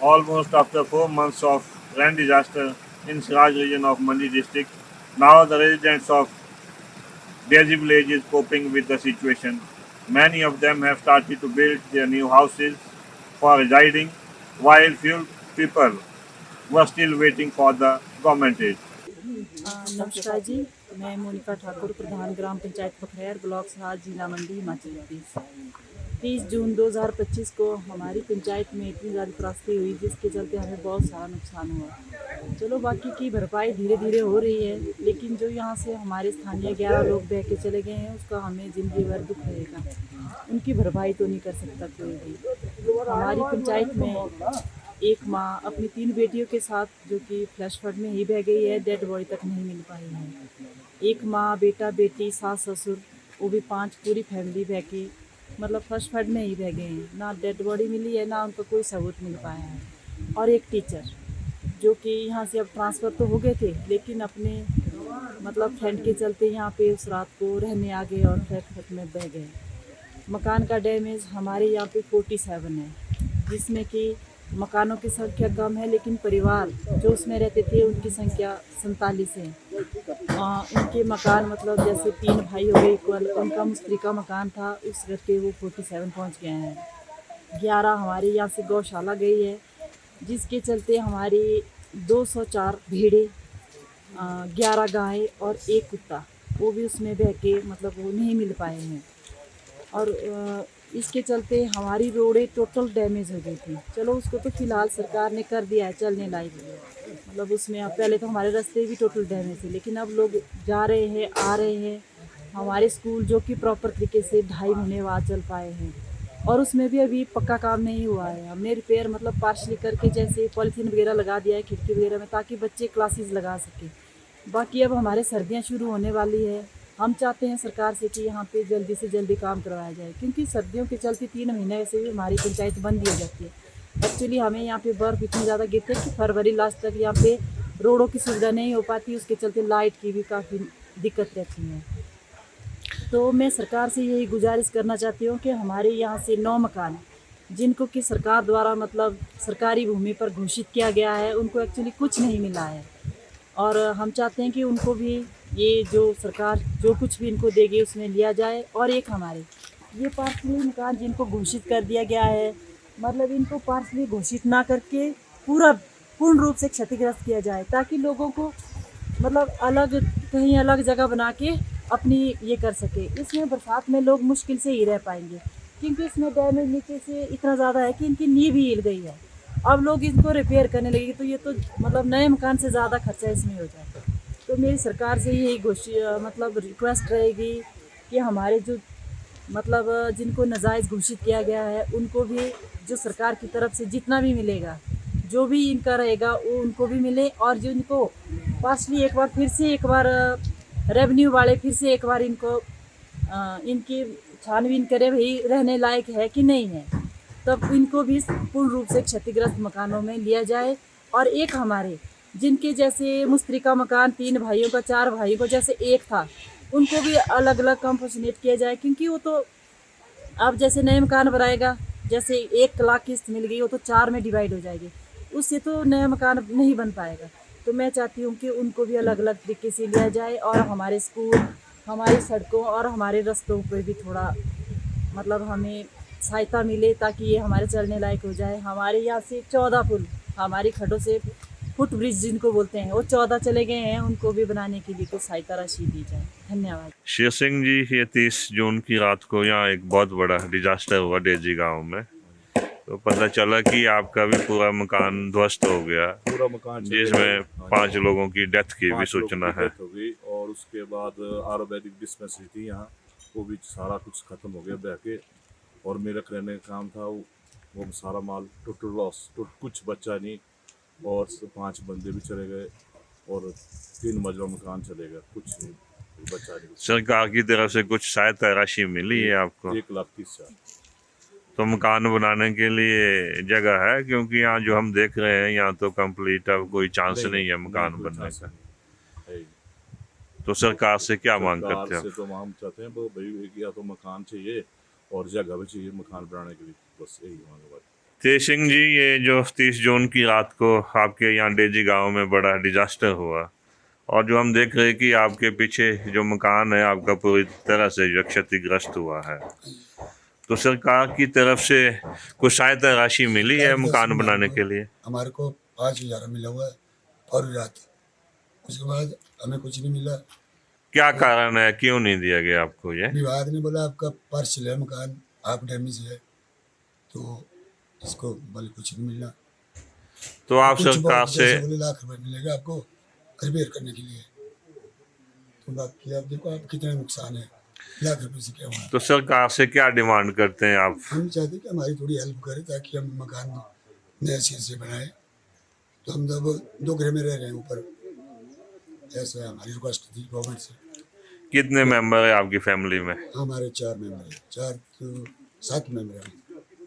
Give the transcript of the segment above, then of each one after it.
almost after 4 months of land disaster in Siraj region of Mandi district. Now the residents of Daisy village is coping with the situation. Many of them have started to build their new houses for residing, while few people were still waiting for the government aid. नमस्कार जी। मैं मोनिका ठाकुर, प्रधान ग्राम panchayat पखरैर, block सहार, जिला मंडी, हिमाचल प्रदेश। 30 जून 2025 को हमारी पंचायत में इतनी ज़्यादा त्रासदी हुई जिसके चलते हमें बहुत सारा नुकसान हुआ। चलो बाकी की भरपाई धीरे धीरे हो रही है, लेकिन जो यहाँ से हमारे स्थानीय 11 लोग बह के चले गए हैं उसका हमें ज़िंदगी भर दुख रहेगा। उनकी भरपाई तो नहीं कर सकता कोई भी। हमारी पंचायत में एक माँ अपनी 3 बेटियों के साथ, जो कि फ्लैश फ्लड में ही बह गई है, डेड बॉडी तक नहीं मिल पाई है। एक माँ, बेटा, बेटी, सास, ससुर, वो भी 5 पूरी फैमिली बह के मतलब फ्लश फ्लड में ही बह गए हैं। ना डेड बॉडी मिली है, ना उनका कोई सबूत मिल पाया है। और एक टीचर जो कि यहाँ से अब ट्रांसफ़र तो हो गए थे, लेकिन अपने मतलब फ्रेंड के चलते यहाँ पे उस रात को रहने आ गए और फ्लैट फ्लड में बह गए। मकान का डैमेज हमारे यहाँ पे 47 है, जिसमें कि मकानों की संख्या कम है, लेकिन परिवार जो उसमें रहते थे उनकी संख्या 47 है। उनके मकान मतलब जैसे 3 भाई हो गए, उनका मिस्त्री का मकान था, उस करके वो 47 पहुँच गए हैं। 11 हमारे यहाँ से गौशाला गई है, जिसके चलते हमारी 204 भेड़ें, 11 गाय और एक कुत्ता, वो भी उसमें बह के मतलब वो नहीं मिल पाए हैं। और इसके चलते हमारी रोडें टोटल डैमेज हो गई थी। चलो उसको तो फ़िलहाल सरकार ने कर दिया है चलने लायक, मतलब उसमें अब पहले तो हमारे रास्ते भी टोटल डैमेज थे, लेकिन अब लोग जा रहे हैं, आ रहे हैं। हमारे स्कूल जो कि प्रॉपर तरीके से 2.5 महीने बाद चल पाए हैं, और उसमें भी अभी पक्का काम नहीं हुआ है। हमने रिपेयर मतलब पार्शली करके जैसे पॉलीथीन वगैरह लगा दिया है खिड़की वगैरह में, ताकि बच्चे क्लासेस लगा सकें। बाकी अब हमारे सर्दियाँ शुरू होने वाली है। हम चाहते हैं सरकार से कि यहाँ पे जल्दी से जल्दी काम करवाया जाए, क्योंकि सर्दियों के चलते 3 महीने वैसे भी हमारी पंचायत बंद ही हो जाती है। एक्चुअली हमें यहाँ पे बर्फ़ इतनी ज़्यादा गिरती है कि फरवरी लास्ट तक यहाँ पे रोडों की सुविधा नहीं हो पाती, उसके चलते लाइट की भी काफ़ी दिक्कत रहती है। तो मैं सरकार से यही गुजारिश करना चाहती हूँ कि हमारे यहाँ से 9 मकान, जिनको कि सरकार द्वारा मतलब सरकारी भूमि पर घोषित किया गया है, उनको एक्चुअली कुछ नहीं मिला है। और हम चाहते हैं कि उनको भी ये जो सरकार जो कुछ भी इनको देगी उसमें लिया जाए। और एक हमारे ये पार्सली मकान जिनको घोषित कर दिया गया है, मतलब इनको पार्सली घोषित ना करके पूरा पूर्ण रूप से क्षतिग्रस्त किया जाए, ताकि लोगों को मतलब अलग कहीं अलग जगह बना के अपनी ये कर सके। इसमें बरसात में लोग मुश्किल से ही रह पाएंगे, क्योंकि इसमें डैमेज नीचे से इतना ज़्यादा है कि इनकी नींव ही हिल गई है। अब लोग इनको रिपेयर करने लगेंगे तो ये तो मतलब नए मकान से ज़्यादा खर्चा इसमें हो जाएगा। तो मेरी सरकार से यही मतलब रिक्वेस्ट रहेगी कि हमारे जो मतलब जिनको नाजायज़ घोषित किया गया है, उनको भी जो सरकार की तरफ से जितना भी मिलेगा, जो भी इनका रहेगा वो उनको भी मिले। और जो इनको पार्शली एक बार रेवेन्यू वाले फिर से एक बार इनको इनकी छानबीन करे, भाई रहने लायक है कि नहीं है, तब इनको भी पूर्ण रूप से क्षतिग्रस्त मकानों में लिया जाए। और एक हमारे जिनके जैसे मिस्त्री का मकान 3 भाइयों का, 4 भाइयों को जैसे एक था, उनको भी अलग अलग कंपोजिट किया जाए, क्योंकि वो तो अब जैसे नए मकान बनाएगा, जैसे 1 लाख किस्त मिल गई, वो तो 4 में डिवाइड हो जाएगी, उससे तो नया मकान नहीं बन पाएगा। तो मैं चाहती हूँ कि उनको भी अलग अलग तरीके से लिया जाए, और हमारे स्कूल, हमारी सड़कों और हमारे रास्तों पर भी थोड़ा मतलब हमें सहायता मिले, ताकि ये हमारे चलने लायक हो जाए। हमारे यहाँ से 14 पुल, हमारी खड्डों से फुट ब्रिज जिनको बोलते हैं, वो 14 चले गए हैं, उनको भी बनाने के लिए कुछ सहायता राशि दी जाए। धन्यवाद। शेर सिंह जी, ये 30 जून की रात को यहाँ एक बहुत बड़ा डिजास्टर हुआ डेजी गांव में। तो पता चला कि आपका भी पूरा मकान ध्वस्त हो गया, पूरा मकान जिसमें 5 लोगों की डेथ की भी सूचना है। हो गई। और उसके बाद आयुर्वेदिक डिस्पेंसरी थी यहाँ, वो भी सारा कुछ खत्म हो गया बह के। और मेरा करने का काम था वो सारा माल टोटल लॉस, कुछ बचा नहीं। और 5 बंदे भी चले गए, और 3 मंजिला मकान चले गए, कुछ नहीं बचा नहीं। सरकार की तरफ से कुछ सहायता राशि मिली है आपको? 1,30,000। तो मकान बनाने के लिए जगह है? क्योंकि यहाँ जो हम देख रहे हैं यहाँ तो कंप्लीट अब कोई चांस नहीं है मकान बनने का। तो सरकार से क्या मांग करते हैं? सरकार से तो हम चाहते हैं भाई, या तो मकान चाहिए और जगह भी चाहिए मकान बनाने के लिए, बस यही मांग है। तेज सिंह जी, ये जो 30 जून की रात को आपके यहाँ डेजी गांव में बड़ा डिजास्टर हुआ और जो हम देख रहे हैं कि आपके पीछे जो मकान है आपका पूरी तरह से जो क्षतिग्रस्त हुआ है, तो सरकार की तरफ से कुछ सहायता राशि मिली है मकान बनाने के लिए? हमारे को 5,000 मिला हुआ है और रात, उसके बाद हमें कुछ नहीं मिला। क्या कारण है, क्यों नहीं दिया गया आपको ये? विभाग ने बोला आपका पार्सल है मकान, आप डैमेज है, तो इसको बोले कुछ नहीं मिलना। तो आप कुछ सरकार बहुत से जैसे बोले लाख रुपए मिलेगा आपको रिपेयर करने के लिए, तो बाकी आप देखो आप कितना नुकसान है, लाख रुपए से क्या हुआ। तो सरकार से क्या डिमांड करते हैं आप? हम चाहते हैं कि हमारी थोड़ी हेल्प करे ताकि हम मकान नए सिरे से बनाए। तो हम जब 2 घर में रह रहे हैं ऊपर, ऐसा हमारी रिक्वेस्ट थी गवर्नमेंट से। कितने मेंबर है आपकी फैमिली में? हमारे 4 मेंबर हैं, 4 तो 7 मेंबर हैं।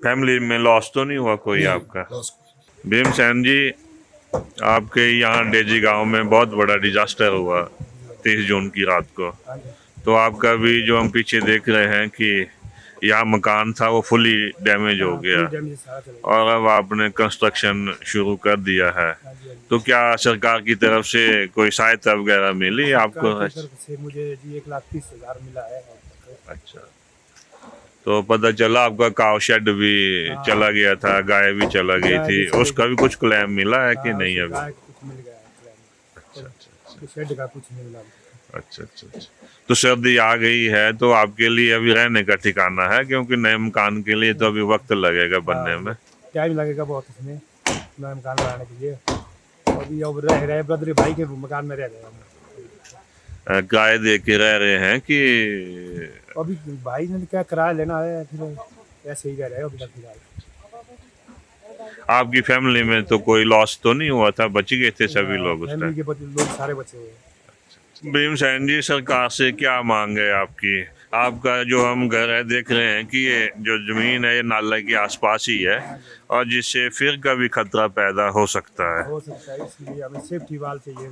फैमिली में लॉस तो नहीं हुआ कोई नहीं, आपका? लॉस कोई भीमसेन जी, आपके यहाँ डेजी गांव में बहुत बड़ा डिजास्टर हुआ 30 जून की रात को, तो आपका भी जो हम पीछे देख रहे हैं कि यहाँ मकान था वो फुली डैमेज हो गया और अब आपने कंस्ट्रक्शन शुरू कर दिया है, तो क्या सरकार की तरफ से कोई सहायता वगैरह मिली आपको? से मुझे जी 1,30,000 मिला है। अच्छा, तो पता चला आपका काव शेड भी चला गया था, गाय भी चला गई थी, उसका भी कुछ क्लेम मिला है कि नहीं अभी? गाय को कुछ मिल गया है, तो शेड का कुछ नहीं मिला। अच्छा अच्छा अच्छा। तो सर्दी आ गई है तो आपके लिए अभी रहने का ठिकाना है, क्योंकि नए मकान के लिए तो अभी वक्त लगेगा बनने में। टाइम लगेगा बहुत इसमें नया मकान बनाने के लिए। अभी अब रह रहे ब्रदर भाई के मकान में रह रहे हैं हम। किराए दे के रह रहे हैं कि? अभी भाई ने क्या किराया लेना है, फिर ऐसे ही रह रहे हैं अभी तक फिलहाल। आपकी फैमिली में तो कोई लॉस तो नहीं हुआ था, बच गए थे सभी लोग उस फैमिली टाइम? के लोग सारे बचे हुए हैं। भीमसेन जी, सरकार से क्या मांग है आपकी? आपका जो हम घर है देख रहे हैं कि ये जो जमीन है ये नाले के आसपास ही है और जिससे फिर का भी खतरा पैदा हो सकता है। हो सकता है, इसलिए हमें सेफ्टी वाल चाहिए,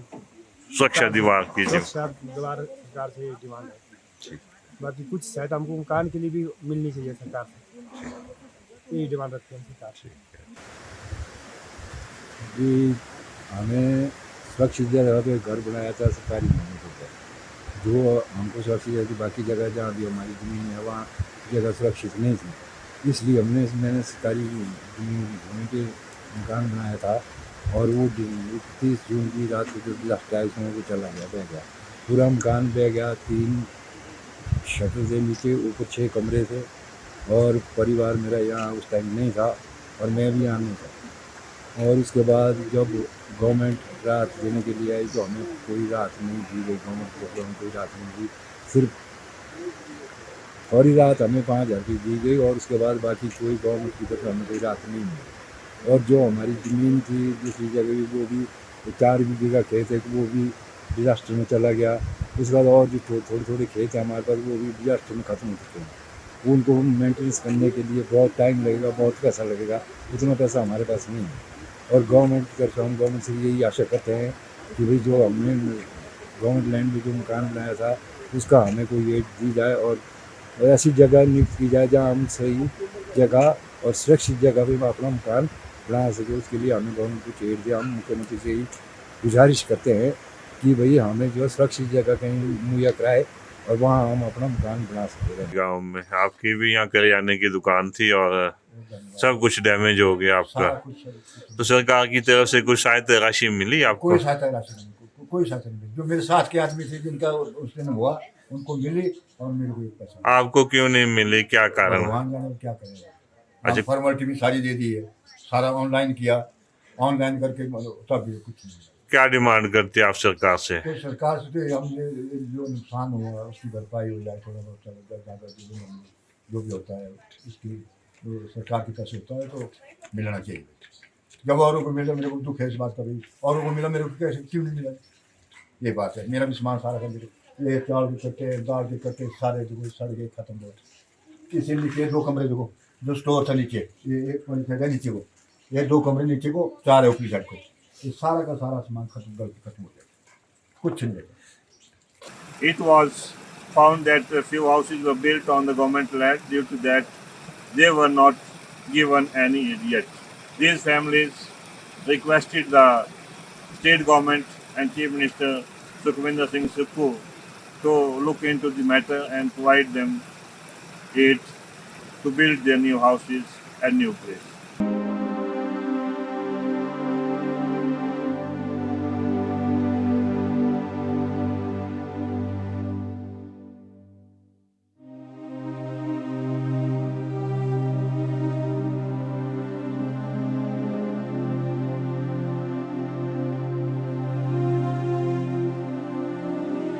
सुरक्षा दीवार कीजिए। सुरक्षा दीवार सरकार से डिमांड है। बाकी कुछ सहायता हमको मकान के लिए भी मिलनी चाहिए सरकार से, यही डिमांड रखते हैं सरकार से। जी, हमें सुरक्षित जगह पे घर बनाया था सरकारी जमीन पर, जो हमको सुरक्षित जगह, बाकी जगह जहाँ भी हमारी ज़मीन है वहाँ जगह सुरक्षित नहीं थी, इसलिए मैंने सरकारी जमीन पे मकान बनाया था। और वो 30 जून की रात को जो डिजास्टर आया उसमें वो चला गया, बह गया, पूरा मकान बह गया। 3 शटर से नीचे, ऊपर 6 कमरे थे और परिवार मेरा यहाँ उस टाइम नहीं था और मैं भी यहाँ नहीं था। और उसके बाद जब गवर्नमेंट राहत देने के लिए आई तो हमें कोई राहत नहीं दी गई, गवर्नमेंट की तरफ से हमें कोई राहत नहीं दी, सिर्फ फौरी राहत हमें 5,000 की दी गई और उसके बाद बाकी कोई गवर्नमेंट की तरफ से हमें कोई राहत नहीं मिली। और जो हमारी ज़मीन थी दूसरी जगह भी, वो भी 4 बीघे का खेत है, वो भी डिजास्टर में चला गया। उसके बाद और जो थोड़े थोड़े खेत है हमारे पास, वो भी डिजास्टर में ख़त्म हो चुके हैं। उनको मेंटेनेंस करने के लिए बहुत टाइम लगेगा, बहुत पैसा लगेगा, उतना पैसा हमारे पास नहीं है। और गवर्नमेंट की तरफ से हम गवर्नमेंट से यही आशा करते हैं कि भाई जो हमने गवर्नमेंट लैंड में जो मकान बनाया था उसका हमें कोई एड दी जाए और ऐसी जगह नियुक्त की जाए जहाँ हम सही जगह और सुरक्षित जगह पे अपना मकान बना सके। उसके लिए हमें गवर्नमेंट कुछ एड दिया। हम मुख्यमंत्री से ही गुजारिश करते हैं कि भाई हमें जो सुरक्षित जगह कहीं मुहैया कराए और वहाँ हम अपना मकान बना सकें। गांव में आपकी भी यहाँ करियाने की दुकान थी और सब कुछ डैमेज हो गया आपका, तो सरकार की तरफ से कुछ सहायता राशि मिली आपको? कोई सहायता राशि नहीं, कोई सहायता नहीं। जो मेरे साथ के आदमी थे जिनका उस दिन हुआ उनको मिली और मेरे को एक पैसा। आपको क्यों नहीं मिली, क्या कारण? भगवान जाने क्या करेगा। अच्छा। फॉर्मेलिटी भी सारी दे दी है, सारा ऑनलाइन किया, ऑनलाइन करके तब भी कुछ नहीं। क्या डिमांड करते हैं आप सरकार से? तो सरकार से तो हम जो नुकसान हुआ उसकी भरपाई हो जाए, थोड़ा बहुत ज़्यादा जो भी होता है उसकी जो सरकार की तरफ से होता है तो मिलना चाहिए। जब औरों को मिला, मेरे को दुख है इस बात का भी, औरों को मिला मेरे को कैसे क्यों नहीं मिला, ये बात है। मेरा भी सामान सारा कर ये चावल के कट्टे, दाल के कट्टे सारे जो सड़ गए, खत्म हो गए। इसी नीचे 2 कमरे देखो, जो स्टोर था नीचे, ये एक नीचे को, ये 2 कमरे नीचे को, 4 है ऊपरी साइड को, ये सारा का सारा सामान खत्म हो गया, कुछ नहीं रहेगा। It was found that a few houses were built on the government land. Due to that, they were not given any aid yet. These families requested the state government and Chief Minister Sukhvinder Singh Sukhu to look into the matter and provide them aid to build their new houses and new place.